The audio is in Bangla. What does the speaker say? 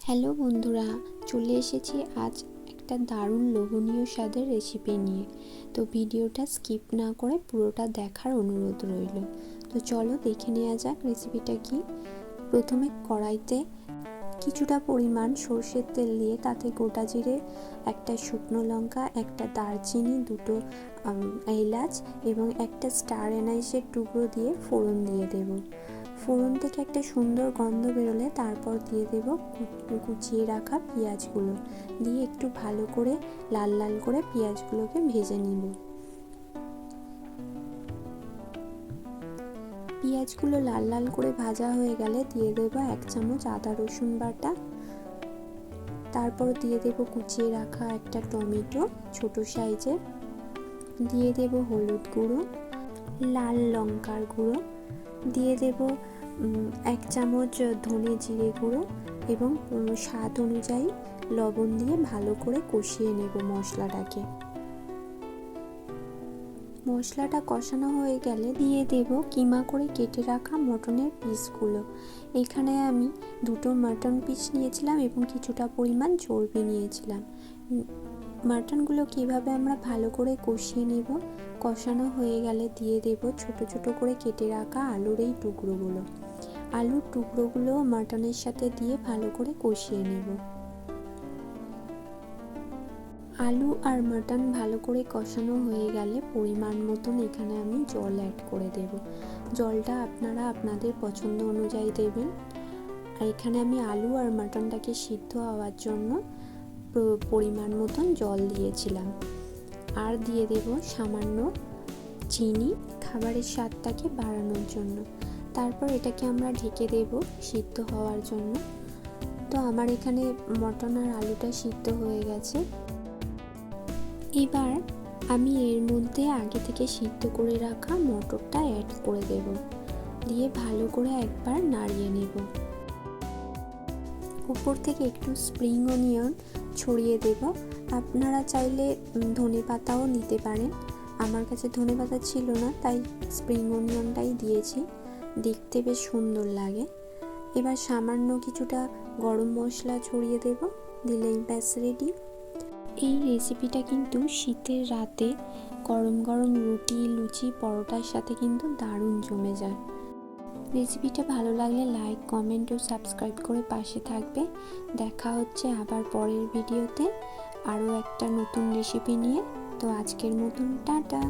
হ্যালো বন্ধুরা, চলে এসেছি আজ একটা দারুণ লোভনীয় স্বাদের রেসিপি নিয়ে। তো ভিডিওটা স্কিপ না করে পুরোটা দেখার অনুরোধ রইল। তো চলো দেখে নেওয়া যাক রেসিপিটা কি। প্রথমে কড়াইতে কিছুটা পরিমাণ সর্ষের তেল দিয়ে তাতে গোটা জিরে, একটা শুকনো লঙ্কা, একটা দারচিনি, দুটো এলাচ এবং একটা স্টার এনাইসের টুকরো দিয়ে ফোড়ন দিয়ে দেব। ফোড়ন থেকে একটা সুন্দর গন্ধ বেরোলে তারপর দিয়ে দেব কুচিয়ে রাখা পেঁয়াজগুলো, দিয়ে একটু ভালো করে লাল লাল করে পেঁয়াজগুলোকে ভেজে নিব। পেঁয়াজগুলো লাল লাল করে ভাজা হয়ে গেলে দিয়ে দেবো 1 চামচ আদা রসুন বাটা। তারপর দিয়ে দেব কুচিয়ে রাখা একটা টমেটো ছোট সাইজের, দিয়ে দেব হলুদ গুঁড়ো, লাল লঙ্কার গুঁড়ো, দিয়ে দেব 1 চামচ ধনে জিরে গুঁড়ো এবং স্বাদ অনুযায়ী লবণ দিয়ে ভালো করে কষিয়ে নেব মশলাটাকে। মশলাটা কষানো হয়ে গেলে দিয়ে দেব কিমা করে কেটে রাখা মটনের পিসগুলো। এখানে আমি 2টো মাটন পিস নিয়েছিলাম এবং কিছুটা পরিমাণ চর্বি নিয়েছিলাম। মাটনগুলো কিভাবে আমরা ভালো করে কষিয়ে নেব। কষানো হয়ে গেলে দিয়ে দেব ছোট ছোট করে কেটে রাখা আলুর এই টুকরোগুলো। আলুর টুকরোগুলো মাটনের সাথে দিয়ে ভালো করে কষিয়ে নেব। আলু আর মাটন ভালো করে কষানো হয়ে গেলে পরিমাণ মতন এখানে আমি জল অ্যাড করে দেব। জলটা আপনারা আপনাদের পছন্দ অনুযায়ী দেবেন। আর এখানে আমি আলু আর মাটনটাকে সিদ্ধ হওয়ার জন্য পরিমাণ মতন জল দিয়েছিলাম। আর দিয়ে দেব সামান্য চিনি খাবারের স্বাদটাকে বাড়ানোর জন্য। তারপর এটাকে আমরা ঢেকে দেব সিদ্ধ হওয়ার জন্য। তো আমার এখানে মটন আর আলুটা সিদ্ধ হয়ে গেছে। এবার আমি এর মধ্যে আগে থেকে সিদ্ধ করে রাখা মটরটা অ্যাড করে দেব, দিয়ে ভালো করে একবার নাড়িয়ে নেব। উপর থেকে একটু স্প্রিং অনিয়ন ছড়িয়ে দেব। আপনারা চাইলে ধনেপাতাও নিতে পারেন। আমার কাছে ধনেপাতা ছিল না, তাই স্প্রিং অনিয়নটাই দিয়েছি, দেখতে বেশ সুন্দর লাগে। এবার সামান্য কিছুটা গরম মশলা ছড়িয়ে দেব, দিলেই ব্যাস রেডি। এই রেসিপিটা কিন্তু শীতের রাতে গরম গরম রুটি, লুচি, পরোটার সাথে কিন্তু দারুণ জমে যায়। রেসিপিটা ভালো লাগলে লাইক, কমেন্ট ও সাবস্ক্রাইব করে পাশে থাকবে। দেখা হচ্ছে আবার পরের ভিডিওতে আরও একটা নতুন রেসিপি নিয়ে। তো আজকের মতন টাটা।